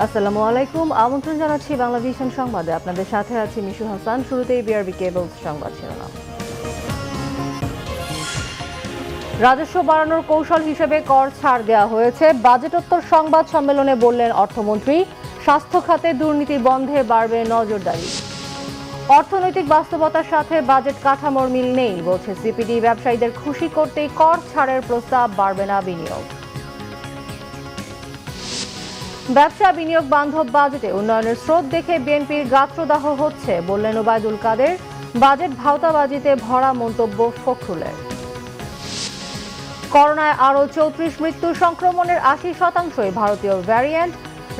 আসসালামু আলাইকুম, আমন্ত্রণ জানাচ্ছি বাংলা ভিশন সংবাদে। আপনাদের সাথে আছি মিশু হাসান। শুরুতেই বিআরবি কেবলস সংবাদ শিরোনাম। রাজস্ব বাড়ানোর কৌশল হিসেবে কর ছাড় দেওয়া হয়েছে। বাজেটোত্তর সংবাদ সম্মেলনে বললেন অর্থমন্ত্রী। স্বাস্থ্য খাতে দুর্নীতি বন্ধে বাড়বে নজরদারি। অর্থনৈতিক বাস্তবতার সাথে বাজেট কাঠামোর মিল নেই বলছে সিপিডি। ব্যবসায়ীদের খুশি করতেই কর ছাড়ের প্রস্তাব, বাড়বে না বিনিয়োগ। ব্যবসা বিনিয়োগ বান্ধব বাজেটে উন্নয়নের স্রোত দেখে বিএনপির গাত্রদাহ হচ্ছে বললেন ওবায়দুল কাদের। বাজেট ভাওতাবাজিতে ভরা মন্তব্য ফখরুলের। করোনায় আরও ৩৪ মৃত্যু, সংক্রমণের ৮০%ই ভারতীয় ভ্যারিয়েন্ট।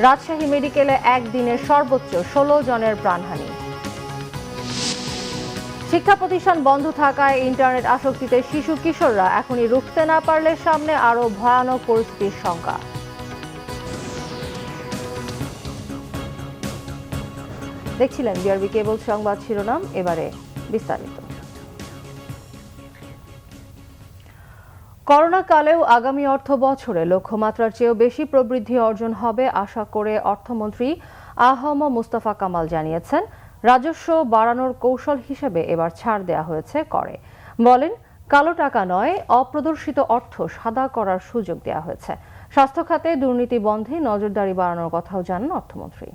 রাজশাহী মেডিকেলে একদিনের সর্বোচ্চ ১৬ জনের প্রাণহানি। শিক্ষা প্রতিষ্ঠান বন্ধ থাকায় ইন্টারনেট আসক্তিতে শিশু কিশোররা এখনই রুখতে না পারলে সামনে আরও ভয়ানক পরিস্থিতির শঙ্কা। দেখছিলেন বিআরবি কেবল সংবাদ শিরোনাম, এবারে বিস্তারিত। করোনা কালেও আগামী অর্থ বছরে লক্ষ্যমাত্রার চেয়েও বেশি প্রবৃদ্ধি অর্জন হবে আশা করে অর্থমন্ত্রী আ.হ.ম মুস্তফা কামাল জানিয়েছেন, রাজস্ব বাড়ানোর কৌশল হিসেবে এবার ছাড় দেওয়া হয়েছে করে। বলেন, কালো টাকা নয়, অপ্রদর্শিত অর্থ সাদা করার সুযোগ দেওয়া হয়েছে। স্বাস্থ্য খাতে দুর্নীতি বন্ধে নজরদারি বাড়ানোর কথাও জানান অর্থমন্ত্রী।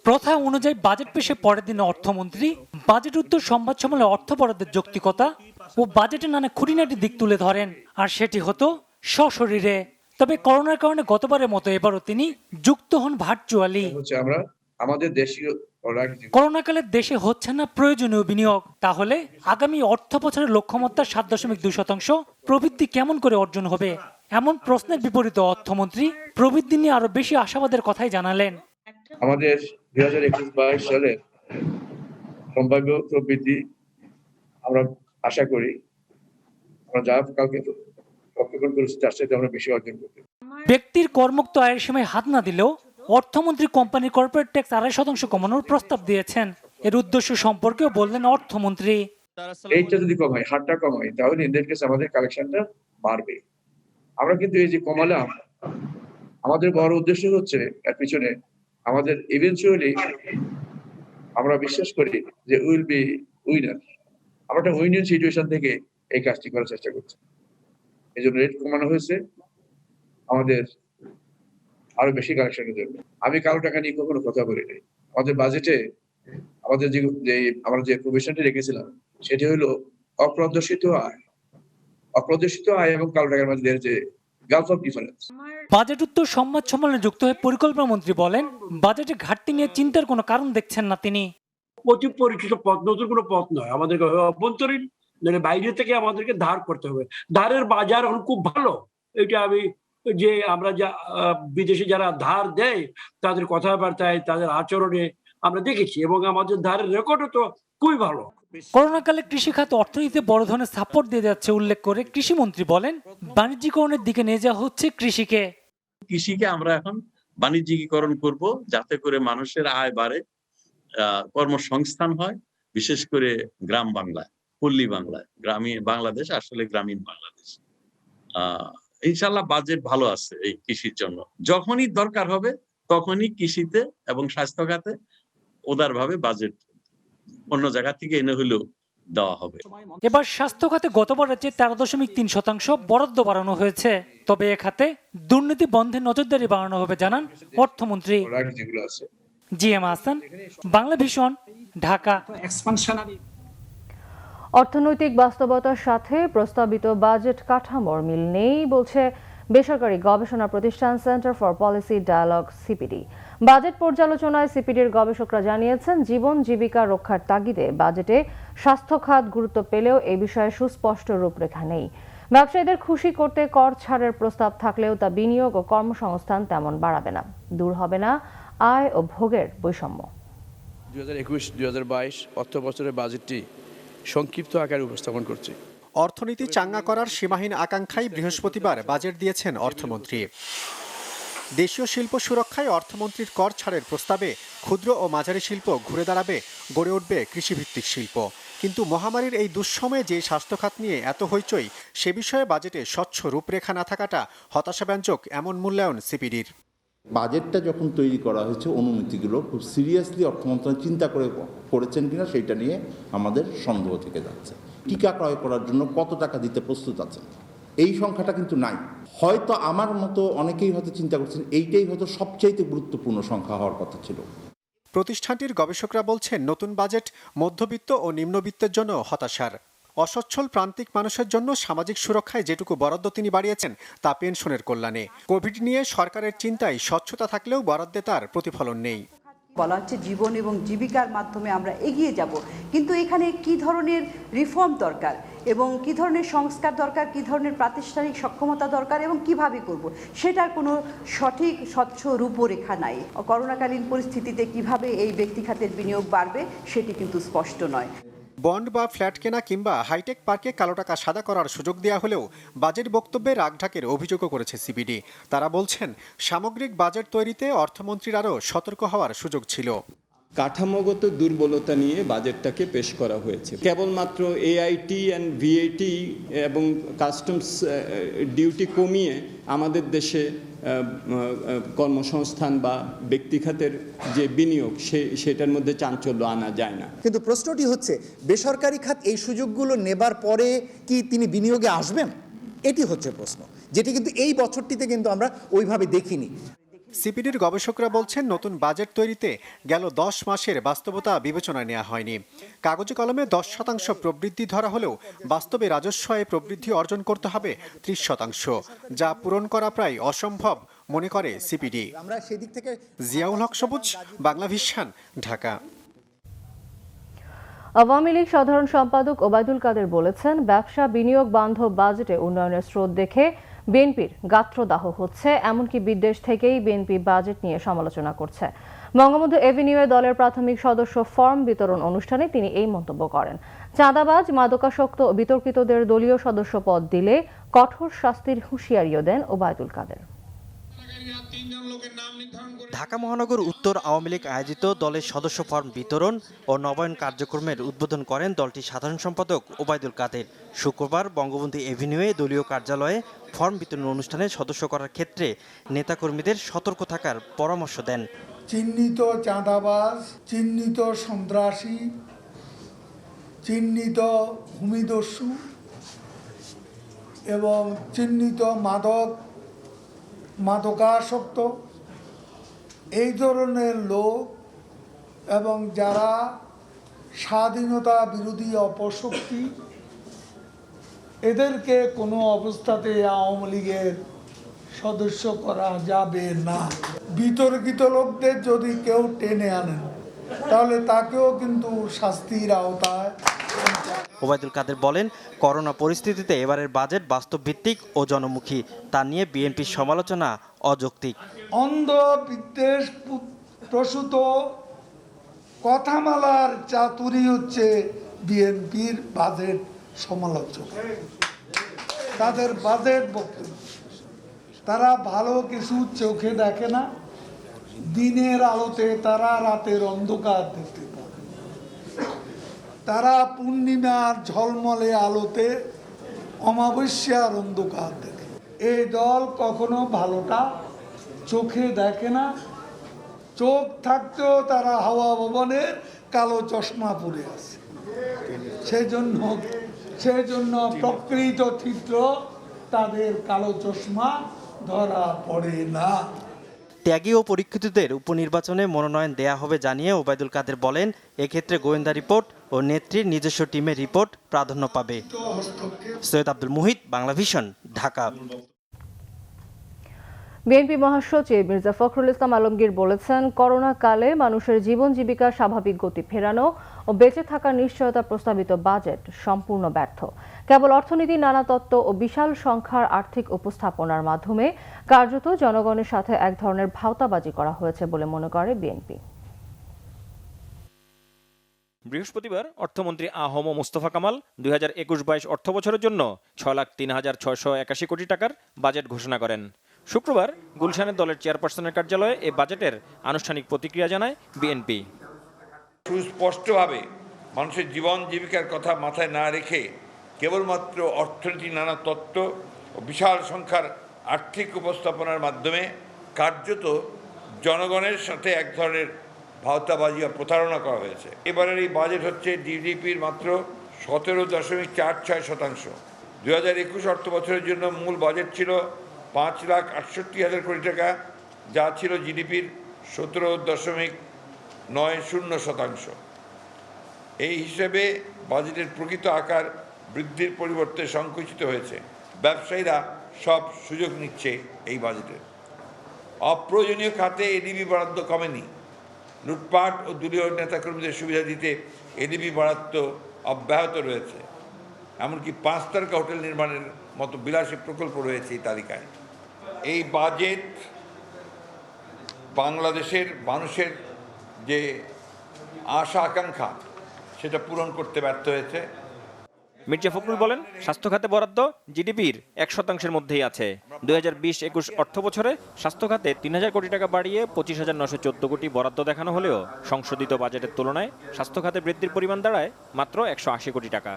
প্রথা অনুযায়ী বাজেট পেশে পরের দিনে অর্থমন্ত্রী বাজেট উত্তর সংবাদ সম্মেলনে অর্থ বরাদ্দের যৌক্তিকতা ও বাজেটের নানা খুঁটিনাটি দিক তুলে ধরেন, আর সেটি হতো সশরীরে। তবে করোনার কারণে গতবারের মতো এবারও তিনি যুক্ত হন ভার্চুয়ালি। করোনাকালে দেশে হচ্ছে না প্রয়োজনীয় বিনিয়োগ, তাহলে আগামী অর্থ বছরের লক্ষ্যমাত্রা ৭.২% প্রবৃদ্ধি কেমন করে অর্জন হবে? এমন প্রশ্নের বিপরীতে অর্থমন্ত্রী প্রবৃদ্ধি নিয়ে আরো বেশি আশাবাদের কথাই জানালেন। আমাদের ২০২১-২২ সালে সম্ভাব্য প্রবৃদ্ধি আমরা আশা করি আমরা যা কালকে লক্ষ্যকরণ করেছি তার সাথে আমরা বেশি অর্জন করতে। ব্যক্তির করমুক্ত আয়ের সীমায় হাত না দিলেও অর্থমন্ত্রী কোম্পানির কর্পোরেট ট্যাক্স ২.৫% কমানোর প্রস্তাব দিয়েছেন। এর উদ্দেশ্য সম্পর্কেও বললেন অর্থমন্ত্রী। এইটা যদি কমাই, হারটা কমাই, তাহলে ইন্ডিয়ান কেস আমাদের কালেকশনটা বাড়বে। আমরা কিন্তু এই যে কমালাম, আমাদের বড় উদ্দেশ্য হচ্ছে এর পিছনে আমাদের ইভেন্চুয়ালি আমরা বিশ্বাস করি যে উইল বি উইনার। আমরা একটা উইনিং সিচুয়েশন থেকে এই কাজটি করার চেষ্টা করছি। এই জন্য রেট কমানো হয়েছে আমাদের আরো বেশি কালেকশনের জন্য। আমি কালো টাকা নিয়ে কখনো কথা বলি নাই। আমাদের বাজেটে আমাদের যে আমরা যে প্রভিশনটি রেখেছিলাম সেটি হলো অপ্রদর্শিত আয়। অপ্রদর্শিত আয় এবং কালো টাকার মধ্যে যে গালফ অফ ডিফারেন্স। বাজেট উত্তর সংবাদ সম্মেলনে যুক্ত হয়ে পরিকল্পনা মন্ত্রী বলেন, বাজেটে ঘাটতি নিয়ে চিন্তার কোনো কারণ দেখছেন না তিনি। অতি পরিচিত পথ, নতুন কোনো পথ নয়। আমাদেরকে অভ্যন্তরীণ মানে বাইরে থেকে আমাদেরকে ধার করতে হবে। ধারের বাজার এখন খুব ভালো। এটা আমি যে আমরা যা বিদেশে যারা ধার দেয় তাদের কথাবার্তায়, তাদের আচরণে আমরা দেখেছি, এবং আমাদের ধারের রেকর্ডও তো খুবই ভালো। করোনাকালে কৃষি খাত অর্থনীতিতে বড় ধরনের সাপোর্ট দিয়ে যাচ্ছে উল্লেখ করে কৃষিমন্ত্রী বলেন, বাণিজ্যিকরণের দিকে নিয়ে যাওয়া হচ্ছে কৃষিকে। কৃষিকে আমরা এখন বাণিজ্যিকীকরণ করব, যাতে করে মানুষের আয় বাড়ে, কর্মসংস্থান হয়, বিশেষ করে গ্রাম বাংলায়, পল্লী বাংলায়। গ্রামীণ বাংলাদেশ আসলে গ্রামীণ বাংলাদেশ। ইনশাল্লাহ বাজেট ভালো আছে এই কৃষির জন্য। যখনই দরকার হবে তখনই কৃষিতে এবং স্বাস্থ্য খাতে উদারভাবে বাজেট অন্য জায়গা থেকে এনে হলেও দেওয়া হবে। এবার স্বাস্থ্য খাতে গতবারের চেয়ে 13.3% বরাদ্দ বাড়ানো হয়েছে। তবে এ খাতে দুর্নীতি বন্ধে নজরদারি বাড়ানো হবে জানান অর্থমন্ত্রী। জি.এম. হাসান, বাংলা ভিশন, ঢাকা। অর্থনৈতিক বাস্তবতার সাথে প্রস্তাবিত বাজেট কাঠামোর মিল নেই বলছে বেসরকারি গবেষণা প্রতিষ্ঠান Centre for Policy Dialogue CPD. Budget পর্যালোচনায় সিপিডির গবেষকরা জানিয়েছেন, জীবন জীবিকা রক্ষার তাগিদে বাজেটে স্বাস্থ্য খাত গুরুত্ব পেলেও এ বিষয়ে সুস্পষ্ট রূপরেখা নেই। ব্যবসায়ীদের খুশি করতে কর ছাড়ের প্রস্তাব থাকলেও তা বিনিয়োগ ও কর্মসংস্থান তেমন বাড়াবে না। দূর হবে না আয় ও ভোগের বৈষম্য। 2021-2022 অর্থ বছরের বাজেটটি সংক্ষিপ্ত আকারে উপস্থাপন করছে। অর্থনীতি চাঙ্গা করার সীমাহীন আকাঙ্ক্ষায় বৃহস্পতিবার বাজেট দিয়েছেন অর্থমন্ত্রী। দেশীয় শিল্প সুরক্ষায় অর্থমন্ত্রীর কর ছাড়ের প্রস্তাবে ক্ষুদ্র ও মাঝারি শিল্প ঘুরে দাঁড়াবে, গড়ে উঠবে কৃষিভিত্তিক শিল্প। কিন্তু মহামারীর এই দুঃসময়ে যে স্বাস্থ্য খাত নিয়ে এত হইচই, সে বিষয়ে বাজেটে স্বচ্ছ রূপরেখা না থাকাটা হতাশাব্যঞ্জক, এমন মূল্যায়ন সিপিডির। বাজেটটা যখন তৈরি করা হয়েছে, অনুমতিগুলো খুব সিরিয়াসলি অর্থ মন্ত্রণালয় চিন্তা করে করেছেন কিনা সেইটা নিয়ে আমাদের সন্দেহ থেকে যাচ্ছে। টিকা ক্রয় করার জন্য কত টাকা দিতে প্রস্তুত আছেন, এই সংখ্যাটা কিন্তু নাই। হয়তো আমার মতো অনেকেই হয়তো চিন্তা করছেন এইটাই হয়তো সবচাইতে গুরুত্বপূর্ণ সংখ্যা হওয়ার কথা ছিল। প্রতিষ্ঠানটির গবেষকরা বলছেন, নতুন বাজেট মধ্যবিত্ত ও নিম্নবিত্তের জন্য হতাশার। অসচ্ছল প্রান্তিক মানুষের জন্য সামাজিক সুরক্ষায় যেটুকু বরাদ্দ তিনি বাড়িয়েছেন তা পেনশনের কল্যাণে। কোভিড নিয়ে সরকারের চিন্তায় স্বচ্ছতা থাকলেও বরাদ্দে তার প্রতিফলন নেই। বলা হচ্ছে জীবন এবং জীবিকার মাধ্যমে আমরা এগিয়ে যাব, কিন্তু এখানে কি ধরনের রিফর্ম দরকার এবং কি ধরনের সংস্কার দরকার, কি ধরনের প্রাতিষ্ঠানিক সক্ষমতা দরকার এবং কিভাবে করব, সেটার কোনো সঠিক স্বচ্ছ রূপরেখা নাই। করোনাকালীন পরিস্থিতিতে কিভাবে এই ব্যক্তি খাতের বিনিয়োগ বাড়বে সেটি কিন্তু স্পষ্ট নয়। বন্ড বা ফ্ল্যাট কেনা কিংবা হাইটেক পার্কে কালো টাকা সাদা করার সুযোগ দেওয়া হলেও বাজেট বক্তব্যে রাগঢাকের অভিযোগও করেছে সিপিডি। তারা বলছেন, সামগ্রিক বাজেট তৈরিতে অর্থমন্ত্রীর আরও সতর্ক হওয়ার সুযোগ ছিল। কাঠামোগত দুর্বলতা নিয়ে বাজেটটাকে পেশ করা হয়েছে। কেবলমাত্র এআইটি অ্যান্ড ভিএটি এবং কাস্টমস ডিউটি কমিয়ে আমাদের দেশে কর্মসংস্থান বা ব্যক্তিখাতের যে বিনিয়োগ সেটার মধ্যে চাঞ্চল্য আনা যায় না। কিন্তু প্রশ্নটি হচ্ছে, বেসরকারি খাত এই সুযোগগুলো নেবার পরে কি তিনি বিনিয়োগে আসবেন, এটি হচ্ছে প্রশ্ন, যেটি কিন্তু এই বছরটিতে কিন্তু আমরা ওইভাবে দেখিনি। সিপিডির গবেষকরা বলছেন, নতুন বাজেট তৈরিতে গেল 10 মাসের বাস্তবতা বিবেচনায় নেওয়া হয়নি। কাগজে কলমে 10% প্রবৃদ্ধি ধরা হলেও বাস্তবে রাজস্ব আয়ে প্রবৃদ্ধি অর্জন করতে হবে 30%, যা পূরণ করা প্রায় অসম্ভব মনে করে সিপিডি। আমরা সেদিক থেকে জিয়াউল হক সবুজ, বাংলাভিশন, ঢাকা। আওয়ামী লীগ সাধারণ সম্পাদক ওবায়দুল কাদের বলেছেন, ব্যবসা বিনিয়োগ বান্ধব বাজেটে উন্নয়নের স্রোত দেখে বিএনপির গাত্রদাহ হচ্ছে, এমনকি বিদেশ থেকেই বিএনপি বাজেট নিয়ে সমালোচনা করছে। বঙ্গবন্ধু এভিনিউয়ে দলের প্রাথমিক সদস্য ফর্ম বিতরণ অনুষ্ঠানে তিনি এই মন্তব্য করেন। চাঁদাবাজ, মাদকাসক্ত ও বিতর্কিতদের দলীয় সদস্য পদ দিলে কঠোর শাস্তির হুঁশিয়ারিও দেন ওবায়দুল কাদের। ঢাকা মহানগর উত্তর আওয়ামী লীগ আয়োজিত দলের সদস্য ফর্ম বিতরণ ও নবায়ন কার্যক্রমের উদ্বোধন করেন দলটির সাধারণ সম্পাদক ওবায়দুল কাদের। শুক্রবার বঙ্গবন্ধু এভিনিউয়ে দলীয় কার্যালয়ে ফর্ম বিতরণ অনুষ্ঠানে সদস্য করার ক্ষেত্রে নেতাকর্মীদের সতর্ক থাকার পরামর্শ দেন। চিহ্নিত চাঁদাবাজ, চিহ্নিত সন্ত্রাসী, চিহ্নিত ভূমিদস্যু এবং চিহ্নিত মাদকাসক্ত এই ধরনের লোক এবং যারা স্বাধীনতা বিরোধী অপশক্তি, এদেরকে কোনো অবস্থাতে আওয়ামী লীগের সদস্য করা যাবে না। বিতর্কিত লোকদের যদি কেউ টেনে আনেন তাহলে তাকেও কিন্তু শাস্তির আওতায়। ওবায়দুল কাদের বলেন, করোনা পরিস্থিতিতে এবারের বাজেট বাস্তবভিত্তিক ও জনমুখী, তা নিয়ে বিএনপির সমালোচনা অযৌক্তিক। অন্ধ বিদ্বেষ প্রসূত কথামালার চাতুরি হচ্ছে বিএনপির বাজেট সমালোচনা। তাদের বাজেট বক্তব্য, তারা ভালো কিছু চোখে দেখে না, দিনের আলোতে তারা রাতের অন্ধকার দেখতে পায়, তারা পূর্ণিমার ঝলমলে আলোতে অমাবস্যার অন্ধকার দেখে। এই দল কখনো ভালোটা চোখে দেখে না, চোখ থাকতেও তারা হাওয়া ভবনের কালো চশমা পরে আছে। সেই জন্য প্রকৃত চিত্র তাদের কালো চশমা ধরা পড়ে না। ত্যাগী ও পরীক্ষিতদের উপনির্বাচনে মনোনয়ন দেয়া হবে জানিয়ে ওবায়দুল কাদের বলেন, এক্ষেত্রে গোয়েন্দা রিপোর্ট ও নেত্রীর নিজস্ব টিমের রিপোর্ট প্রাধান্য পাবে। সৈয়দ আব্দুল মুহিত, বাংলাভিশন, ঢাকা। বিএনপি মহাসচিব মির্জা ফখরুল ইসলাম আলমগীর বলেছেন, করোনা কালে মানুষের জীবন জীবিকার স্বাভাবিক গতি ফেরানো ও বেঁচে থাকার নিশ্চয়তা প্রস্তাবিত বাজেট সম্পূর্ণ ব্যর্থ। কেবল অর্থনীতির নানা তত্ত্ব ও বিশাল সংখ্যার আর্থিক উপস্থাপনার মাধ্যমে কার্যত জনগণের সাথে এক ধরনের ভাওতাবাজি করা হয়েছে বলে মনে করে বিএনপি। বৃহস্পতিবার অর্থমন্ত্রী আ.হ.ম মোস্তফা কামাল 2021-22 অর্থবছরের জন্য 6,03,681 কোটি টাকার বাজেট ঘোষণা করেন। শুক্রবার গুলশানের দলের চেয়ারপারসনের কার্যালয়ে এই বাজেটের আনুষ্ঠানিক প্রতিক্রিয়া জানায় বিএনপি। সুস্পষ্টভাবে মানুষের জীবন জীবিকার কথা মাথায় না রেখে কেবলমাত্র অর্থনীতির নানা তত্ত্ব ও বিশাল সংখ্যার আর্থিক উপস্থাপনার মাধ্যমে কার্যত জনগণের সাথে এক ধরনের ভাওতাবাজি বা প্রতারণা করা হয়েছে। এবারের এই বাজেট হচ্ছে জিডিপির মাত্র 17.46%। 2021 অর্থ বছরের জন্য মূল বাজেট ছিল 5,68,000 কোটি টাকা, যা ছিল জিডিপির 17.90%। এই হিসেবে বাজেটের প্রকৃত আকার বৃদ্ধির পরিবর্তে সংকুচিত হয়েছে। ব্যবসায়ীরা সব সুযোগ নিচ্ছে এই বাজেটে। অপ্রয়োজনীয় খাতে এডিবি বরাদ্দ কমেনি। লুটপাট ও দলীয় নেতাকর্মীদের সুবিধা দিতে এডিবি বরাদ্দ অব্যাহত রয়েছে। এমনকি 5 তারকা হোটেল নির্মাণের মতো বিলাসী প্রকল্প রয়েছে এই তালিকায়। এই বাজেট বাংলাদেশের মানুষের যে আশা আকাঙ্ক্ষা সেটা পূরণ করতে ব্যর্থ হয়েছে। মির্জা ফখরুল বলেন, স্বাস্থ্য খাতে বরাদ্দ জিডিপির 1% মধ্যেই আছে। 2020-21 অর্থ বছরে স্বাস্থ্য খাতে 3,000 কোটি টাকা বাড়িয়ে 25,914 কোটি বরাদ্দ দেখানো হলেও সংশোধিত বাজেটের তুলনায় স্বাস্থ্য খাতে বৃদ্ধির পরিমাণ দাঁড়ায় মাত্র 180 কোটি টাকা।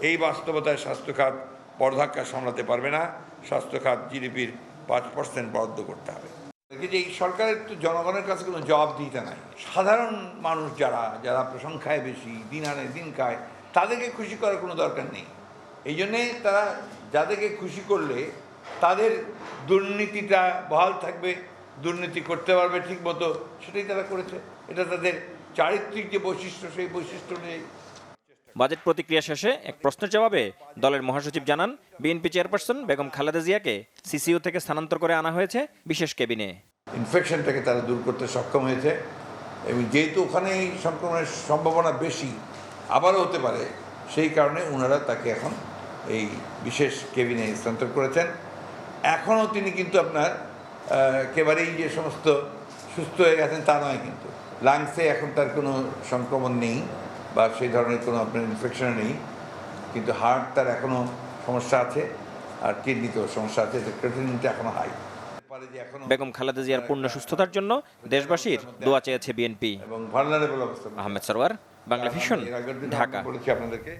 এই বাস্তবতায় স্বাস্থ্য খাত বড়ধাক্কা সামলাতে পারবে না। স্বাস্থ্য খাত জিডিপির 5% বরাদ্দ করতে হবে। যে এই সরকারের তো জনগণের কাছে কোনো জবাবদিহিতা নাই। সাধারণ মানুষ যারা সংখ্যায় বেশি, দিন আনে দিন খায়, তাদেরকে খুশি করার কোনো দরকার নেই। এই জন্যে তারা যাদেরকে খুশি করলে তাদের দুর্নীতিটা বহাল থাকবে, দুর্নীতি করতে পারবে ঠিক মতো, সেটাই তারা করেছে। এটা তাদের চারিত্রিক যে বৈশিষ্ট্য, সেই বৈশিষ্ট্য নিয়ে। বাজেট প্রতিক্রিয়া শেষে এক প্রশ্নের জবাবে দলের মহাসচিব জানান, বিএনপি চেয়ারপারসন বেগম খালেদা জিয়াকে সিসিইউ থেকে স্থানান্তর করে আনা হয়েছে বিশেষ কেবিনে। ইনফেকশনটাকে তারা দূর করতে সক্ষম হয়েছে এবং যেহেতু ওখানে এই সংক্রমণের সম্ভাবনা বেশি, আবারও হতে পারে, সেই কারণে ওনারা তাকে এখন এই বিশেষ কেবিনে স্থানান্তর করেছেন। এখনও তিনি কিন্তু আপনার একেবারেই যে সমস্ত সুস্থ হয়ে গেছেন তা নয়, কিন্তু লাংসে এখন তার কোনো সংক্রমণ নেই বা সেই ধরনের কোনো আপনার ইনফেকশন নেই, কিন্তু হার্ট তার এখনও সমস্যা আছে আর কিডনিতেও সমস্যা আছে, ক্রিয়েটিনিনটা এখনো হাই। বেগম খালেদা জিয়ার পূর্ণ সুস্থতার জন্য দেশবাসীর দোয়া চেয়েছে বিএনপি। এবং ভালনারেবল অবস্থা। আহমেদ সরওয়ার, বাংলা ভিশন, ঢাকা। বলেছি আপনাদেরকে।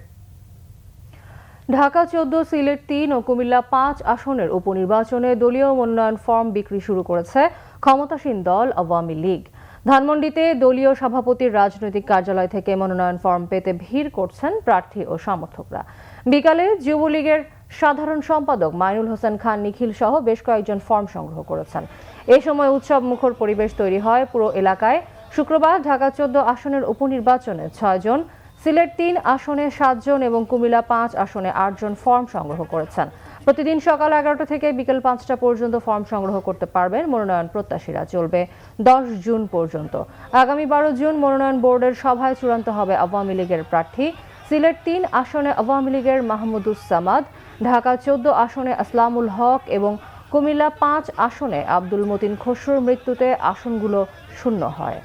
ঢাকা 14, সিলেট 3 ও কুমিল্লা 5 আসনের উপনির্বাচনে দলীয় মনোনয়ন ফর্ম বিক্রি শুরু করেছে ক্ষমতাসীন দল আওয়ামী লীগ। ধানমন্ডিতে দলীয় সভাপতির রাজনৈতিক কার্যালয় থেকে মনোনয়ন ফর্ম পেতে ভিড় করছেন প্রার্থী ও সমর্থকরা। বিকালে যুবলীগের সাধারণ সম্পাদক মাইনুল হোসেন খান নিখিল সহ বেশ কয়েকজন ফর্ম সংগ্রহ করেছেন। এই সময় উৎসব মুখর পরিবেশ তৈরি হয় পুরো এলাকায়। শুক্রবার ঢাকা 14 আসনের উপনির্বাচনে 6 জন, সিলেট 3 আসনে 7 জন এবং কুমিল্লা 5 আসনে 8 জন ফর্ম সংগ্রহ করেছেন। প্রতিদিন সকাল 11টা থেকে বিকেল 5টা পর্যন্ত ফর্ম সংগ্রহ করতে পারবেন মনোনয়ন প্রত্যাশীরা। চলবে 10 জুন পর্যন্ত। আগামী 12 জুন মনোনয়ন বোর্ডের সভায় চূড়ান্ত হবে আওয়ামী লীগের প্রার্থী। সিলেট 3 আসনে আওয়ামী লীগের মাহমুদুস সামাদ, ঢাকা 14 আসনে আসলামুল হক এবং কুমিল্লা 5 আসনে আব্দুল মতিন খসরুর মৃত্যুতে আসনগুলো শূন্য হয়।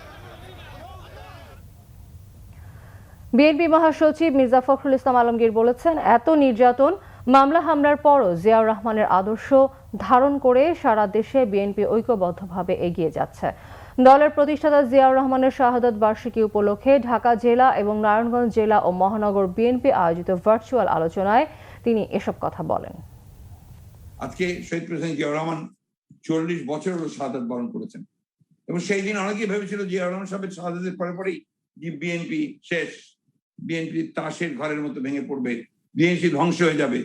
বিএনপি মহাসচিব মির্জা ফখরুল ইসলাম আলমগীর বলেছেন, এত নির্যাতন, মামলা হামলার পরও জিয়াউর রহমানের আদর্শ ধারণ করে সারা দেশে বিএনপি ঐক্যবদ্ধভাবে এগিয়ে যাচ্ছে। দলের প্রতিষ্ঠাতা জিয়াউর রহমানের শাহাদত বার্ষিকী উপলক্ষে ঢাকা জেলা এবং নারায়ণগঞ্জ জেলা ও মহানগর বিএনপি আয়োজিত ভার্চুয়াল আলোচনায় তিনি এসব কথা বলেন। আজকে শহীদ প্রেসিডেন্ট জিয়াউর রহমান 40 বছর হলো শাহাদত বরণ করেছেন এবং সেই দিন অনেকেই ভেবেছিল জিয়াউর রহমান সাহেবের শাহাদতের পরেই বিএনপি শেষ, বিএনপি তাসের ঘরের মতো ভেঙে পড়বে, বিএনপি ধ্বংস হয়ে যাবে।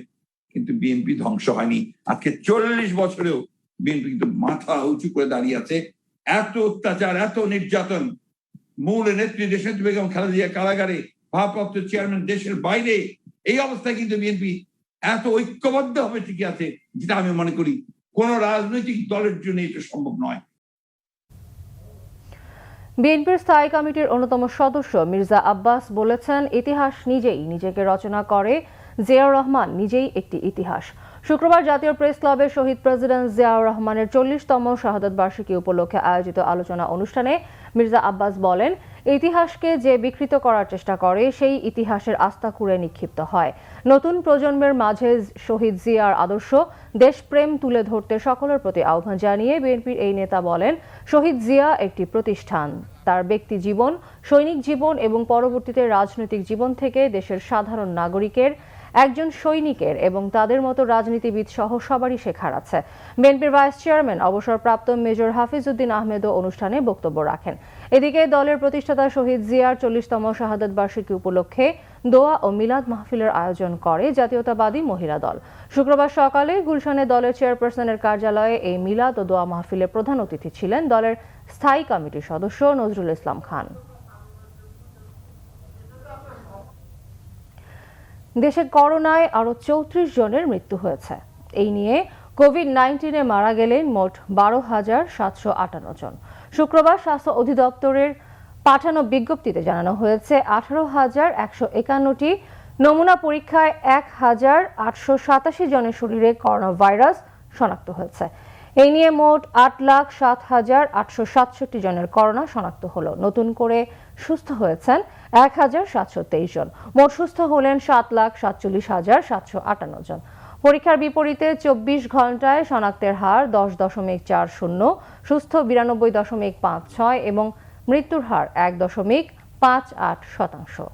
কিন্তু বিএনপি ধ্বংস হয়নি। আজকে 40 বছরেও বিএনপি কিন্তু মাথা উঁচু করে দাঁড়িয়ে আছে। এত অত্যাচার, এত নির্যাতন, মূল নেত্রী দেশনেত্রী বেগম খালেদা জিয়া কারাগারে, ভারপ্রাপ্ত চেয়ারম্যান দেশের বাইরে, এই অবস্থায় কিন্তু বিএনপি এত ঐক্যবদ্ধ ভাবে টিকে আছে, যেটা আমি মনে করি কোন রাজনৈতিক দলের জন্য এটা সম্ভব নয়। বিএনপির স্থায়ী কমিটির অন্যতম সদস্য মির্জা আব্বাস বলেছেন, ইতিহাস নিজেই নিজেকে রচনা করে, জিয়াউর রহমান নিজেই একটি ইতিহাস। শুক্রবার জাতীয় প্রেস ক্লাবে শহীদ প্রেসিডেন্ট জিয়াউর রহমানের 40তম শাহাদত বার্ষিকী উপলক্ষে আয়োজিত আলোচনা অনুষ্ঠানে মির্জা আব্বাস বলেন, ইতিহাসকে যে বিকৃত করার চেষ্টা করে সেই ইতিহাসের আস্তাকুঁড়ে নিক্ষিপ্ত হয়। নতুন প্রজন্মের মাঝে শহীদ জিয়ার আদর্শ, দেশপ্রেম তুলে ধরতে সকলের প্রতি আহ্বান জানিয়ে বিএনপির এই নেতা বলেন, শহীদ জিয়া একটি প্রতিষ্ঠান, তার ব্যক্তি জীবন সৈনিক জীবন এবং পরবর্তীতে রাজনৈতিক জীবন থেকে দেশের সাধারণ নাগরিকের, একজন সৈনিকের এবং তাদের মতো রাজনীতিবিদ সহ সবারই শেখার আছে। বিএনপির ভাইস চেয়ারম্যান অবসরপ্রাপ্ত মেজর হাফিজউদ্দিন আহমেদও অনুষ্ঠানে বক্তব্য রাখেন। এদিকে দলের প্রতিষ্ঠাতা শহীদ জিয়ার 40তম শাহাদাত বার্ষিকী উপলক্ষে দোয়া ও মিলাদ মাহফিলের আয়োজন করে জাতীয়তাবাদী মহিলা দল। শুক্রবার সকালে গুলশানে দলের চেয়ারপারসনের কার্যালয়ে এই মিলাদ ও দোয়া মাহফিলের প্রধান অতিথি ছিলেন দলের স্থায়ী কমিটির সদস্য নজরুল ইসলাম খান। দেশে করোনায় আরও 34 জনের মৃত্যু হয়েছে। এই নিয়ে কোভিড-19-এ মারা গেলেন মোট 12,758 জন। শুক্রবার স্বাস্থ্য অধিদপ্তরের পাঠানো বিজ্ঞপ্তিতে জানানো হয়েছে 18,151টি নমুনা পরীক্ষায় 1,887 জনের শরীরে করোনা ভাইরাস শনাক্ত হয়েছে। এই নিয়ে মোট 8,07,867 জনের করোনা শনাক্ত হলো। নতুন করে সুস্থ হয়েছেন 1,723 জন। মোট সুস্থ হলেন 7,47,758 জন। পরীক্ষার বিপরীতে 24 ঘন্টায় শনাক্তের হার 10.40, সুস্থ 92.56 এবং মৃত্যুর হার 1.58%।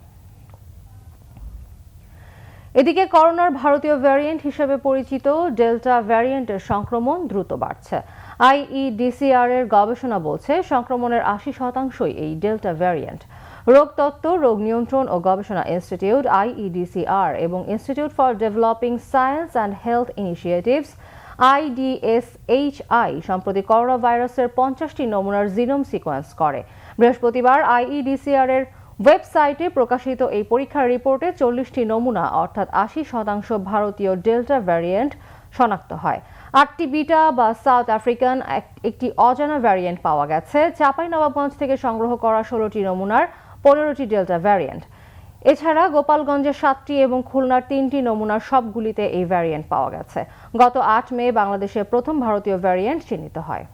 এদিকে করোনার ভারতীয় ভ্যারিয়েন্ট হিসেবে পরিচিত ডেল্টা ভ্যারিয়েন্টের সংক্রমণ দ্রুত বাড়ছে। আইইডিসিআর এর গবেষণা বলছে সংক্রমণের 80%ই এই ডেল্টা ভ্যারিয়েন্ট। রোগতত্ত্ব, রোগ নিয়ন্ত্রণ ও গবেষণা ইনস্টিটিউট আইইডিসিআর এবং institute for developing science and health initiatives IDSHI সম্প্রতি করোনা ভাইরাসের 50টি নমুনার জিনোম সিকোয়েন্স করে। বৃহস্পতিবার আইইডিসিআর এর ওয়েবসাইটে প্রকাশিত এই পরীক্ষার রিপোর্টে 40টি নমুনা অর্থাৎ 80% ভারতীয় ডেল্টা ভ্যারিয়েন্ট শনাক্ত হয়। 8টি বিটা বা সাউথ আফ্রিকান একটি অজানা ভ্যারিয়েন্ট পাওয়া গেছে। চাঁপাইনবাবগঞ্জ থেকে সংগ্রহ করা 16টি নমুনার 15টি ডেল্টা ভ্যারিয়েন্ট। এছাড়া গোপালগঞ্জের 7টি এবং খুলনার 3টি নমুনার সবগুলিতে এই ভ্যারিয়েন্ট পাওয়া গেছে। গত 8 মে বাংলাদেশে প্রথম ভারতীয় ভ্যারিয়েন্ট চিহ্নিত হয়।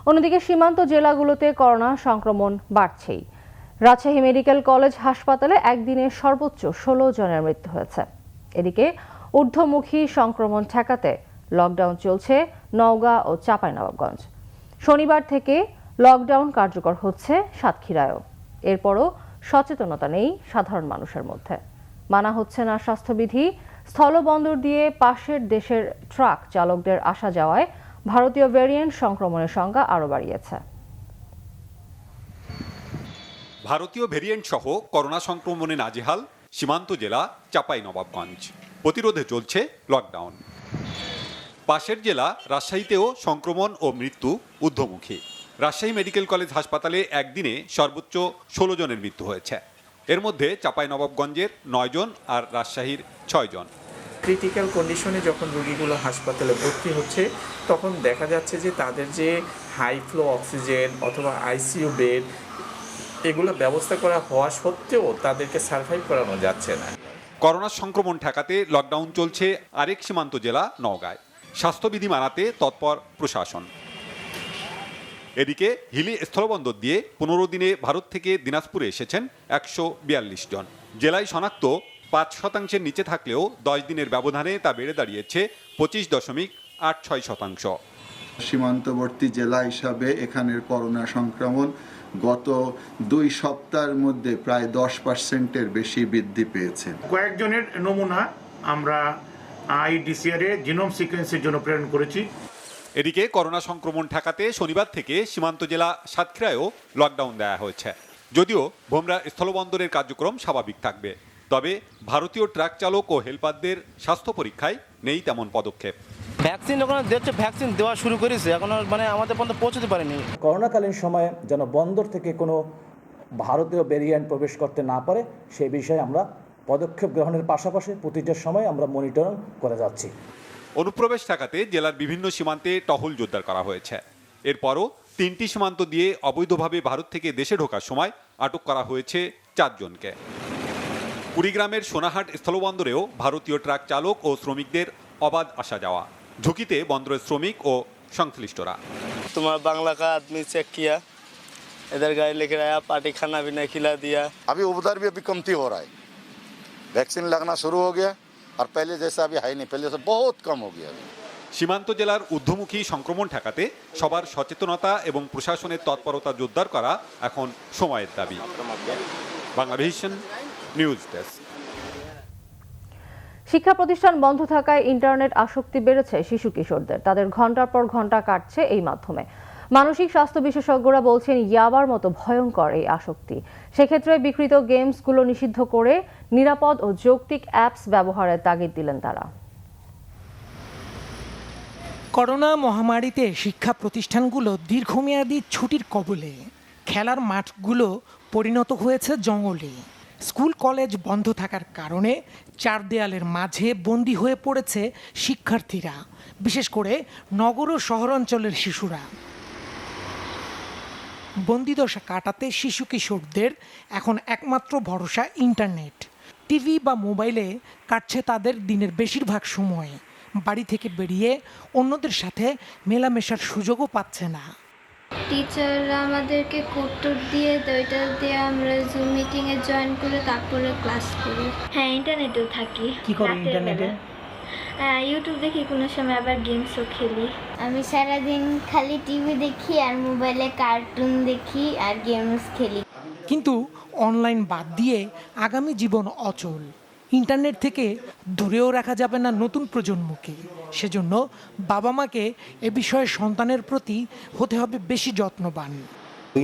অন্যদিকে সীমান্ত জেলাগুলোতে করোনা সংক্রমণ বাড়ছেই। রাজশাহী মেডিকেল কলেজ হাসপাতালে একদিনে সর্বোচ্চ 16 জনের মৃত্যু হয়েছে। এদিকে ঊর্ধ্বমুখী সংক্রমণ ঠেকাতে লকডাউন চলছে নওগাঁ ও চাঁপাইনবাবগঞ্জ। শনিবার থেকে লকডাউন কার্যকর হচ্ছে সাতক্ষীরায়ও। এরপরও সচেতনতা নেই সাধারণ মানুষের মধ্যে। মানা হচ্ছে না স্বাস্থ্যবিধি। স্থলবন্দর দিয়ে পাশের দেশের ট্রাক চালকদের আসা যাওয়ায় ভারতীয় ভ্যারিয়েন্ট সংক্রমণের সংখ্যা আরও বাড়িয়েছে। ভারতীয় ভ্যারিয়েন্ট সহ করোনা সংক্রমণে নাজেহাল সীমান্ত জেলা চাঁপাইনবাবগঞ্জ। প্রতিরোধে চলছে লকডাউন। পাশের জেলা রাজশাহীতেও সংক্রমণ ও মৃত্যু ঊর্ধ্বমুখী। রাজশাহী মেডিকেল কলেজ হাসপাতালে একদিনে সর্বোচ্চ 16 জনের মৃত্যু হয়েছে। এর মধ্যে চাঁপাইনবাবগঞ্জের 9 জন আর রাজশাহীর 6 জন। ক্রিটিক্যাল কন্ডিশনে যখন রোগীগুলো হাসপাতালে ভর্তি হচ্ছে তখন দেখা যাচ্ছে যে তাদের যে হাই ফ্লো অক্সিজেন অথবা আইসিইউ বেড এগুলো ব্যবস্থা করা হওয়া সত্ত্বেও তাদেরকে সার্ভাইভ করানো যাচ্ছে না। করোনা সংক্রমণ ঠেকাতে লকডাউন চলছে আরেক সীমান্ত জেলা নওগাঁয়। স্বাস্থ্যবিধি মানাতে তৎপর প্রশাসন। এদিকে হিলি স্থলবন্দর দিয়ে 15 দিনে ভারত থেকে দিনাজপুরে এসেছেন 142 জন। জেলায় শনাক্ত 5% নিচে থাকলেও 10 দিনের ব্যবধানে তা বেড়ে দাঁড়িয়েছে 25.86%। সীমান্তবর্তী জেলা হিসাবে এখানের করোনা সংক্রমণ গত 2 সপ্তাহের মধ্যে প্রায় 10%-এর বেশি বৃদ্ধি পেয়েছে। কয়েকজনের নমুনা আমরা আইডিসিআর এর জিনোম সিকোয়েন্সের জন্য প্রেরণ করেছি। এদিকে করোনা সংক্রমণ ঠেকাতে শনিবার থেকে সীমান্ত জেলা সাতক্ষীরায়ও লকডাউন দেওয়া হয়েছে। যদিও ভোমরা স্থলবন্দরের কার্যক্রম স্বাভাবিক থাকবে, তবে ভারতীয় ট্রাক চালক ও হেলপারদের স্বাস্থ্য পরীক্ষায় নেই তেমন পদক্ষেপ। ভ্যাকসিন যখন দিচ্ছে, ভ্যাকসিন দেওয়া শুরু করেছে, এখন আমাদের পর্যন্ত পৌঁছতে পারেনি। করোনাকালীন সময়ে যেন বন্দর থেকে কোনো ভারতীয় ভ্যারিয়েন্ট প্রবেশ করতে না পারে সেই বিষয়ে আমরা পদক্ষেপ গ্রহণের পাশাপাশি প্রতিটার সময় আমরা মনিটরিং করে যাচ্ছি। অনুপ্রবেশ ঠেকাতে জেলার বিভিন্ন সীমান্তে টহল জোরদার করা হয়েছে। এরপরও 3টি সীমান্ত দিয়ে অবৈধভাবে ভারত থেকে দেশে ঢোকার সময় আটক করা হয়েছে 4 জনকে। কুড়িগ্রামের সোনাহাট স্থলবন্দরেও ভারতীয় ট্রাক চালক ও শ্রমিকদের অবাধ আসা যাওয়া। ঝুঁকিতে বন্দরের শ্রমিক ও সংশ্লিষ্টরা। তোমার बांग्ला का आदमी चेक किया, इधर गाड़ी लेकर आया, पार्टी खाना भी नहीं खिला दिया। अभी उधर भी कमती हो रहा है, वैक्सीन लगना शुरू हो गया और पहले जैसा अभी है नहीं, पहले से बहुत कम हो गया। সীমান্ত জেলার ঊর্ধ্বমুখী সংক্রমণ ঠেকাতে সবার সচেতনতা এবং প্রশাসনের তৎপরতা জোরদার করা এখন সময়ের দাবি। Banglavision news desk. শিক্ষা প্রতিষ্ঠান বন্ধ থাকায় ইন্টারনেট আসক্তি বেড়েছে শিশু কিশোরদের। তাদের ঘন্টার পর ঘন্টা কাটছে এই মাধ্যমে। মানসিক স্বাস্থ্য বিশেষজ্ঞরা বলছেন ইয়াবার মতো ভয়ঙ্কর এই আসক্তি। সেক্ষেত্রে বিকৃত গেমসগুলো নিষিদ্ধ করে নিরাপদ ও যৌক্তিক অ্যাপস ব্যবহারের তাগিদ দিলেন তারা। করোনা মহামারীতে শিক্ষা প্রতিষ্ঠানগুলো দীর্ঘমেয়াদী ছুটির কবলে। খেলার মাঠগুলো পরিণত হয়েছে জঙ্গলে। স্কুল কলেজ বন্ধ থাকার কারণে চার দেয়ালের মাঝে বন্দী হয়ে পড়েছে শিক্ষার্থীরা, বিশেষ করে নগর ও শহরাঞ্চলের শিশুরা। বন্দিদশা কাটাতে শিশু কিশোরদের এখন একমাত্র ভরসা ইন্টারনেট। টিভি বা মোবাইলে কাটছে তাদের দিনের বেশিরভাগ সময়। বাড়ি থেকে বেরিয়ে অন্যদের সাথে মেলামেশার সুযোগও পাচ্ছে না। টিচাররা আমাদেরকে কোড দিয়ে ওইটা দিয়ে আমরা জুম মিটিংয়ে জয়েন করে তারপরে ক্লাস করি। হ্যাঁ, ইন্টারনেটেও থাকি। কি করো ইন্টারনেটে? ইউটিউব দেখি, কোনো সময় আবার গেমসও খেলি। আমি সারাদিন খালি টিভি দেখি আর মোবাইলে কার্টুন দেখি আর গেমস খেলি। কিন্তু অনলাইন বাদ দিয়ে আগামী জীবন অচল। ইন্টারনেট থেকে দূরেও রাখা যাবে না নতুন প্রজন্মকে। সেজন্য বাবা মাকে এ বিষয়ে সন্তানের প্রতি হতে হবে বেশি যত্নবান।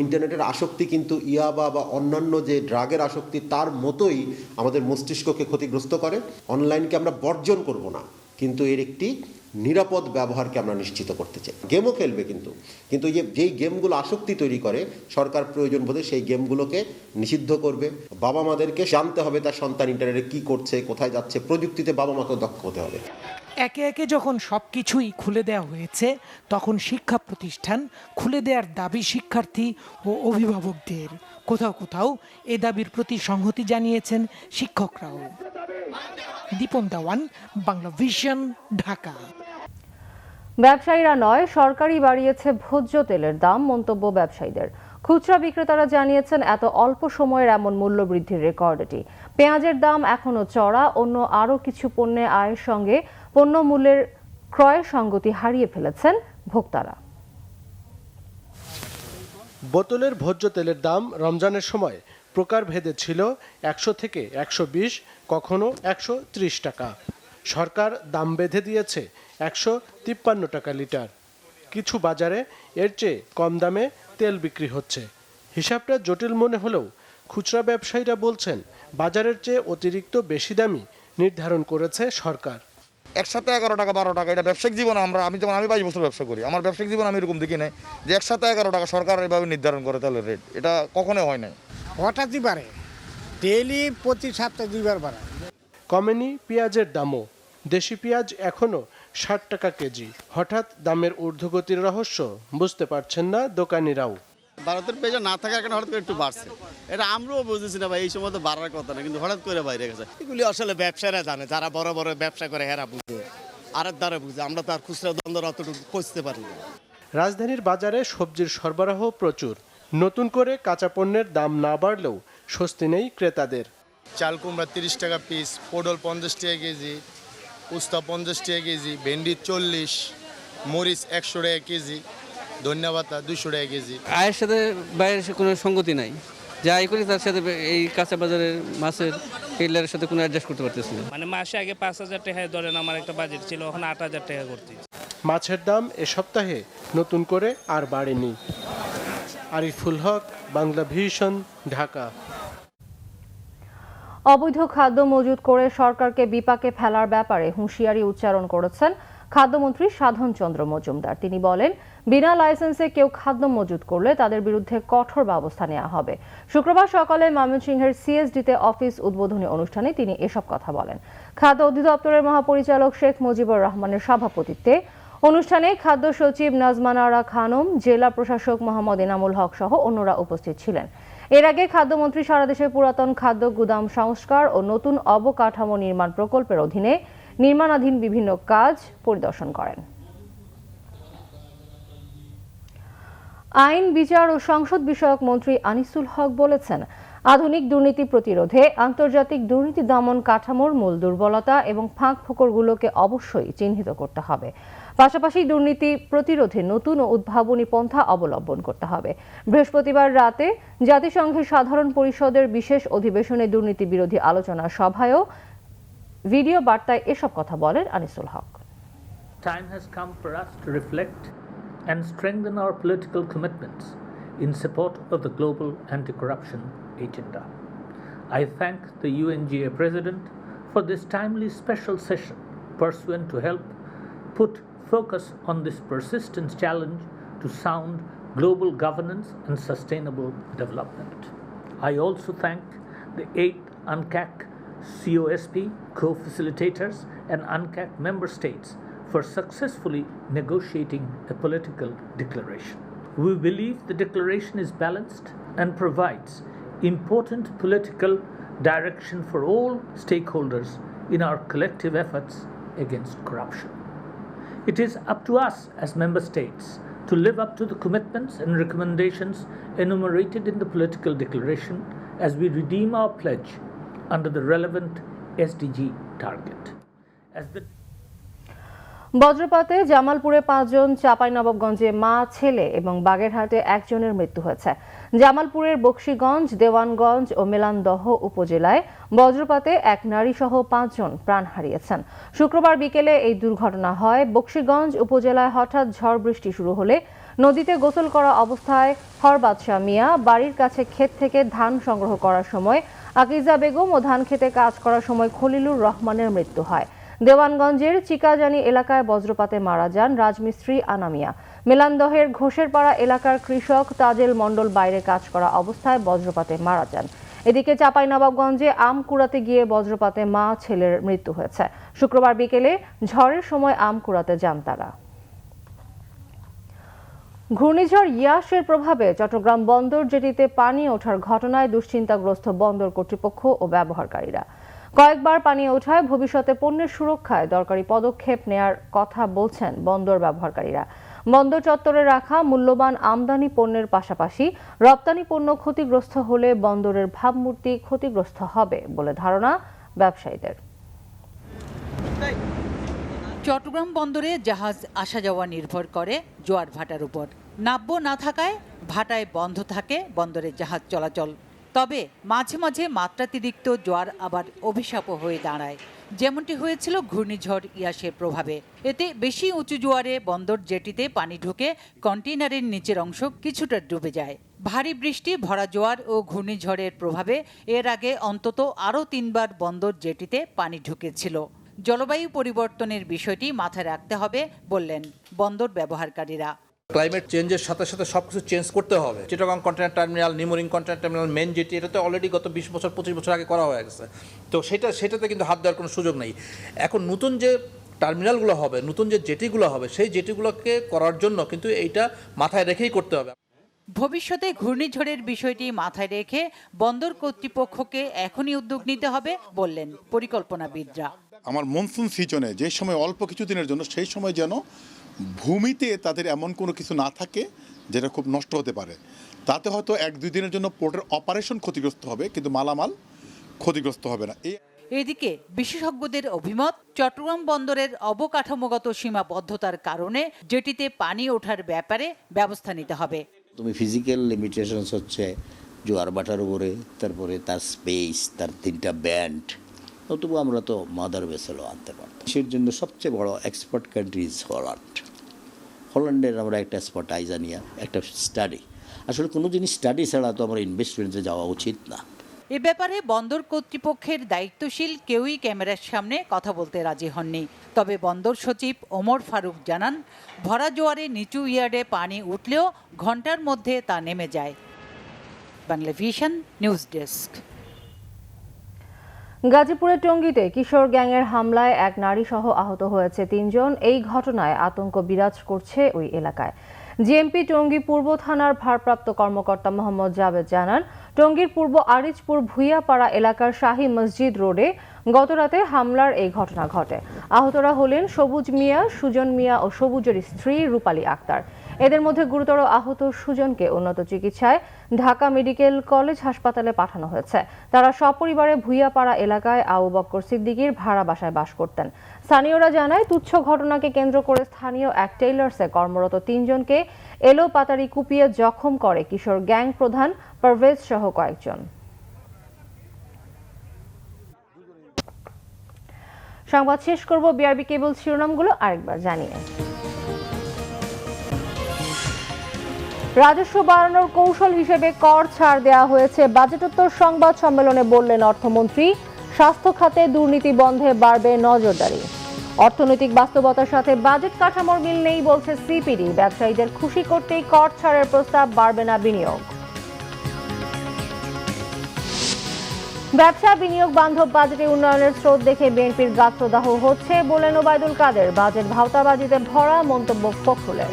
ইন্টারনেটের আসক্তি কিন্তু ইয়াবা বা অন্যান্য যে ড্রাগের আসক্তি তার মতোই আমাদের মস্তিষ্ককে ক্ষতিগ্রস্ত করে। অনলাইনকে আমরা বর্জন করব না, কিন্তু এর একটি নিরাপদ ব্যবহারকে আমরা নিশ্চিত করতে চাই। গেমও খেলবে, কিন্তু যেই গেমগুলো আসক্তি তৈরি করে সরকার প্রয়োজন বোধে সেই গেমগুলোকে নিষিদ্ধ করবে। বাবা মাদেরকে জানতে হবে তার সন্তান ইন্টারনেটে কি করছে, কোথায় যাচ্ছে। প্রযুক্তিতে বাবা মাকেও দক্ষ হতে হবে। একে একে যখন সবকিছুই খুলে দেওয়া হয়েছে, তখন শিক্ষা প্রতিষ্ঠান খুলে দেওয়ার দাবি শিক্ষার্থী ও অভিভাবকদের। কোথাও কোথাও এ দাবির প্রতি সংহতি জানিয়েছেন শিক্ষকরাও। দীপন দেওয়ান, বাংলাভিশন, ঢাকা। ব্যবসায়ীরা নয়, সরকারই বাড়িয়েছে ভোজ্য তেলের দাম, মন্তব্য ব্যবসায়ীদের। খুচরা বিক্রেতারা জানিয়েছেন এত অল্প সময়ের এমন মূল্য বৃদ্ধির রেকর্ড এটি। পেঁয়াজের দাম এখনো চড়া, অন্য আরও কিছু পণ্যের আয়ের সঙ্গে পণ্য মূল্যের ক্রয়ের সঙ্গতি হারিয়ে ফেলেছেন ভোক্তারা। বোতলের ভোজ্য তেলের দাম রমজানের সময় প্রকারভেদে ছিল 100 থেকে 120, কখনো 130 টাকা। সরকার দাম বেঁধে দিয়েছে 153 টাকা লিটার। কিছু বাজারে এর চেয়ে কম দামে তেল বিক্রি হচ্ছে। হিসাবটা জটিল মনে হলেও খুচরা ব্যবসায়ীরা বলছেন বাজারের চেয়ে অতিরিক্ত বেশি দামই নির্ধারণ করেছে সরকার। একসাথে 11 টাকা 12 টাকা, এটা ব্যবসায়িক জীবন আমি 22 বছর ব্যবসা করি, আমার ব্যবসায়িক জীবন আমি এরকম দেখি নাই যে একসাথে 11 টাকা সরকার এভাবে নির্ধারণ করে তেলের রেট। এটা কখনো হয় নাই। হঠাৎই বাড়ে, ডেইলি প্রতি সপ্তাহে 2 বার বাড়ে। কমেনি পেঁয়াজের দামও। দেশি পেঁয়াজ এখনো 60 টাকা কেজি। হঠাৎ দামের ঊর্ধ্বগতির রহস্য বুঝতে পারছেন না দোকানিরাও। ভারতের পেঁয়াজ না থাকার কারণে হঠাৎ করে একটু বাড়ছে, এটা আমরাও বুঝেছি না ভাই, এই সময় তো বাড়ার কথা না, কিন্তু হঠাৎ করে বাইরে গেছে। এগুলি আসলে ব্যবসায়ীরা জানে, যারা বড় বড় ব্যবসা করে হেরা বুঝে, আরের দ্বারা বুঝে, আমরা তো আর খুচরা দ্বন্দ্ব অতটুকু পৌঁছতে পারি না। রাজধানীর বাজারে সবজির সরবরাহ প্রচুর। নতুন করে কাঁচা পণ্যের দাম না বাড়লেও স্বস্তি নেই ক্রেতাদের। চাল কুমড়া 30 টাকা পিস, পটল 50 টাকা কেজি, উস্তা 50 টাকা কেজি, ভেন্ডি 40, মরিচ 100 টাকা কেজি, ধনিয়া পাতা 200 টাকা কেজি। আয়ের সাথে বাইরের কোনো সঙ্গতি নাই, যা আয় করি তার সাথে এই কাঁচা বাজারের মাছের টেলারের সাথে কোনো অ্যাডজাস্ট করতে পারতেছি না। মানে মাসে আগে 5,000 টাকায় ধরেন আমার একটা বাজেট ছিল, এখন 8,000 টাকা করতে। মাছের দাম এ সপ্তাহে নতুন করে আর বাড়েনি। আরিফুল হক, বাংলাভিশন, ঢাকা। অবৈধ খাদ্য মজুত করে সরকারকে বিপাকে ফেলার ব্যাপারে হুঁশিয়ারি উচ্চারণ করেছেন খাদ্যমন্ত্রী সাধন চন্দ্র মজুমদার। তিনি বলেন, বিনা লাইসেন্সে কেউ খাদ্য মজুত করলে তাদের বিরুদ্ধে কঠোর ব্যবস্থা নেওয়া হবে। শুক্রবার সকালে ময়মনসিংহের সিএসডিতে অফিস উদ্বোধনী অনুষ্ঠানে তিনি এসব কথা বলেন। খাদ্য অধিদপ্তরের মহাপরিচালক শেখ মুজিবুর রহমানের সভাপতিত্বে অনুষ্ঠানে খাদ্য সচিব নাজমান আরা খানম, জেলা প্রশাসক মোহাম্মদ এনামুল হক সহ অন্যরা উপস্থিত ছিলেন। এর আগে খাদ্যমন্ত্রী সারা দেশের পুরাতন খাদ্য গুদাম সংস্কার ও নতুন অবকাঠামো নির্মাণ প্রকল্পের অধীনে নির্মাণাধীন বিভিন্ন কাজ পরিদর্শন করেন। আইন, বিচার ও সংসদ বিষয়ক মন্ত্রী আনিসুল হক বলেছেন, আধুনিক দুর্নীতি প্রতিরোধে আন্তর্জাতিক দুর্নীতি দমন কাঠামোর মূল দুর্বলতা এবং ফাঁক ফোকরগুলোকে অবশ্যই চিহ্নিত করতে হবে। পাশাপাশি দুর্নীতি প্রতিরোধে নতুন ও উদ্ভাবনী পন্থা অবলম্বন করতে হবে। বৃহস্পতিবার রাতে জাতিসংঘের সাধারণ পরিষদের বিশেষ অধিবেশনে দুর্নীতি বিরোধী আলোচনা সভায়ও ভিডিও বার্তায় এসব কথা বলেন আনিসুল হক। Time has come for us to reflect and strengthen our political commitments in support of the global anti-corruption agenda. I thank the UNGA President for this timely special session pursuant to help put focus on this persistent challenge to sound global governance and sustainable development. I also thank the 8 UNCAC COSP co-facilitators and UNCAC member states for successfully negotiating a political declaration. We believe the declaration is balanced and provides important political direction for all stakeholders in our collective efforts against corruption. It is up to us as member states to live up to the commitments and recommendations enumerated in the political declaration as we redeem our pledge under the relevant SDG target. বজ্রপাতে জামালপুরে 5 জন, চাঁপাইনবাবগঞ্জে মা, ছেলে এবং বাগেরহাটে 1 জনের মৃত্যু হয়েছে। জামালপুরের বকশীগঞ্জ, দেওয়ানগঞ্জ ও মেলান্দহ উপজেলায় বজ্রপাতে 1 নারী সহ 5 জন প্রাণ হারিয়েছেন। শুক্রবার বিকেলে এই দুর্ঘটনা হয়। বকশীগঞ্জ উপজেলায় হঠাৎ ঝড় বৃষ্টি শুরু হলে নদীতে গোসল করা অবস্থায় হরবাদশাহ মিয়া বাড়ির কাছে ক্ষেত থেকে ধান সংগ্রহ করার সময় আকিজা বেগম ও ধান খেতে কাজ করার সময় খলিলুর রহমানের মৃত্যু হয়। দেওয়ানগঞ্জের চিকাজানি এলাকায় বজ্রপাতে মারা যান রাজমিস্ত্রি আনামিয়া। মেলান্দহের ঘোষেরপাড়া এলাকার কৃষক তাজেল মণ্ডল বাইরে কাজ করা অবস্থায় বজ্রপাতে মারা যান। এদিকে চাঁপাইনবাবগঞ্জে আম কুড়াতে গিয়ে বজ্রপাতে মা, ছেলের মৃত্যু হয়েছে। শুক্রবার বিকেলে ঝড়ের সময় আম কুড়াতে যান তারা। ঘূর্ণিঝড় ইয়াসের প্রভাবে চট্টগ্রাম বন্দর জেটিতে পানি ওঠার ঘটনায় দুশ্চিন্তাগ্রস্ত বন্দর কর্তৃপক্ষ ও ব্যবহারকারীরা। কয়েকবার পানি ওঠায় ভবিষ্যতে পণ্যের সুরক্ষায় দরকারি পদক্ষেপ নেয়ার কথা বলছেন বন্দর ব্যবহারকারীরা। বন্দর চত্বরে রাখা মূল্যবান আমদানি পণ্যের পাশাপাশি রপ্তানি পণ্য ক্ষতিগ্রস্ত হলে বন্দরের ভাবমূর্তি ক্ষতিগ্রস্ত হবে বলে ধারণা ব্যবসায়ীদের। চট্টগ্রাম বন্দরে জাহাজ আসা যাওয়া নির্ভর করে জোয়ার ভাটার উপর। নাব্য না থাকায় ভাটায় বন্ধ থাকে বন্দরে জাহাজ চলাচল। তবে মাঝে মাঝে মাত্রাতিরিক্ত জোয়ার আবার অভিশাপও হয়ে দাঁড়ায়, যেমনটি হয়েছিল ঘূর্ণিঝড় ইয়াসের প্রভাবে। এতে বেশি উঁচু জোয়ারে বন্দর জেটিতে পানি ঢুকে কন্টেইনারের নিচের অংশ কিছুটা ডুবে যায়। ভারী বৃষ্টি, ভরা জোয়ার ও ঘূর্ণিঝড়ের প্রভাবে এর আগে অন্তত আরও 3 বার বন্দর জেটিতে পানি ঢুকেছিল। জলবায়ু পরিবর্তনের বিষয়টি মাথায় রাখতে হবে বললেন বন্দর ব্যবহারকারীরা। ক্লাইমেট চেঞ্জের সাথে সাথে সবকিছু চেঞ্জ করতে হবে। Chittagong container terminal, New Mooring container terminal, main jetty, এটা তো অলরেডি গত 20 বছর 25 বছর আগে করা হয়ে গেছে। তো সেটাতে কিন্তু হাত দেওয়ার কোনো সুযোগ নেই। এখন নতুন যে টার্মিনালগুলো হবে, নতুন যে জেটিগুলো হবে, সেই জেটিগুলোকে করার জন্য কিন্তু এইটা মাথায় রেখেই করতে হবে। ভবিষ্যতে ঘূর্ণিঝড়ের বিষয়টি মাথায় রেখে বন্দর কর্তৃপক্ষকে এখনই উদ্যোগ নিতে হবে বললেন পরিকল্পনাবিদরা। আমার মনসুন সিজনে যে সময় অল্প কিছু দিনের জন্য, সেই সময় যেন ভূমিতে তাদের এমন কোনো কিছু না থাকে যেটা খুব নষ্ট হতে পারে। তাতে হয়তো 1-2 দিনের জন্য পোর্টের অপারেশন ক্ষতিগ্রস্ত হবে, কিন্তু মালামাল ক্ষতিগ্রস্ত হবে না। এদিকে বিশেষজ্ঞদের অভিমত, চট্টগ্রাম বন্দরের অবকাঠামোগত সীমাবদ্ধতার কারণে জেটিতে পানি ওঠার ব্যাপারে ব্যবস্থা নিতে হবে। তুমি ফিজিক্যাল লিমিটেশনস হচ্ছে জোয়ার ভাটার উপরে, তারপরে তার স্পেস, তার 3টা ব্যান্ড। তবু আমরা তো মাদার ভেসেলও আনতে পারতাম। সেই জন্য সবচেয়ে বড় এক্সপোর্ট কান্ট্রি ইজ হল্যান্ড। হল্যান্ডের আমরা একটা স্পট আইজানিয়া, একটা স্টাডি। আসলে কোনো জিনিস স্টাডি ছাড়া তো আমরা ইনভেস্টমেন্টে যাওয়া উচিত না। এ ব্যাপারে বন্দর কর্তৃপক্ষের দায়িত্বশীল কেউই ক্যামেরার সামনে কথা বলতে রাজি হননি। তবে বন্দর সচিব ওমর ফারুক জানান, ভরা জোয়ারে নিচু ইয়ার্ডে পানি উঠলেও ঘন্টার মধ্যে তা নেমে যায়। Bangla vision news desk. গাজীপুরের টঙ্গীতে কিশোর গ্যাংয়ের হামলায় 1 নারী সহ আহত হয়েছে 3 জন। এই ঘটনায় আতঙ্ক বিরাজ করছে ওই এলাকায়। জিএমপি টঙ্গী পূর্ব থানার ভারপ্রাপ্ত কর্মকর্তা মোহাম্মদ জাবেদ জানান, টঙ্গীর পূর্ব আরিজপুর ভুইয়াপাড়া এলাকার শাহী মসজিদ রোডে গতরাতে হামলার এই ঘটনা ঘটে। আহতরা হলেন সবুজ মিয়া, সুজন মিয়া ও সবুজের স্ত্রী রূপালী আক্তার। এদের মধ্যে গুরুতর আহত সুজনকে উন্নত চিকিৎসায় ঢাকা মেডিকেল কলেজ হাসপাতালে পাঠানো হয়েছে। তারা সপরিবারে ভুইয়াপাড়া এলাকায় আবু বক্কর সিদ্দিকীর ভাড়া বাসায় বাস করতেন। স্থানীয়রা জানায়, তুচ্ছ ঘটনাকে কেন্দ্র করে স্থানীয় এক টেইলার্সে কর্মরত 3 জনকে এলোপাতাড়ি কুপিয়ে জখম করে কিশোর গ্যাং প্রধান পারভেজ সহ কয়েকজন। সংবাদ শেষ করব বিআরবি কেবল শিরোনামগুলো আরেকবার জানিয়ে। রাজস্ব বাড়ানোর কৌশল হিসেবে কর ছাড় দেওয়া হয়েছে। বাজেটোত্তর সংবাদ সম্মেলনে বললেন অর্থমন্ত্রী। স্বাস্থ্য খাতে দুর্নীতি বন্ধে বাড়বে নজরদারি। অর্থনৈতিক বাস্তবতার সাথে বাজেট কাঠামোর মিল নেই বলছে সিপিডি। ব্যবসায়ীদের খুশি করতেই কর ছাড়ের প্রস্তাব, বাড়বে না বিনিয়োগ। ব্যবসা বিনিয়োগ বান্ধব বাজেটে উন্নয়নের স্রোত দেখে বিএনপির গাত্রদাহ হচ্ছে বলেন ওবায়দুল কাদের। বাজেট ভাওতাবাজিতে ভরা, মন্তব্য ফখরুলের।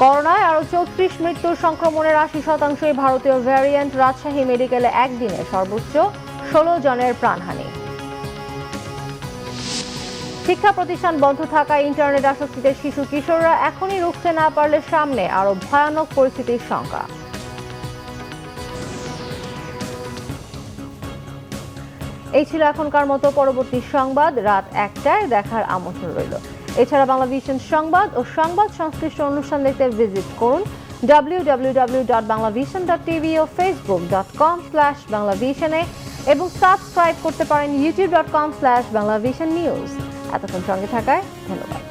করোনায় আরও 34 মৃত্যুর, সংক্রমণের 80% ভারতীয় ভ্যারিয়েন্ট। রাজশাহী মেডিকেলে একদিনে সর্বোচ্চ 16 জনের প্রাণহানি। শিক্ষা প্রতিষ্ঠান বন্ধ থাকায় ইন্টারনেট আসক্তিতে শিশু কিশোররা এখনই রুখতে না পারলে সামনে আরও ভয়ানক পরিস্থিতির শঙ্কা। এই ছিল এখনকার মতো। পরবর্তী সংবাদ রাত 1টায় দেখার আমন্ত্রণ রইল। এছাড়া বাংলাভিশন সংবাদ ও সংবাদ সংশ্লিষ্ট অনুষ্ঠান দেখতে ভিজিট করুন www.banglavision.tv ও facebook.com/banglavision-এ এবং সাবস্ক্রাইব করতে পারেন youtube.com/banglavision news। এতক্ষণ সঙ্গে থাকায় ধন্যবাদ।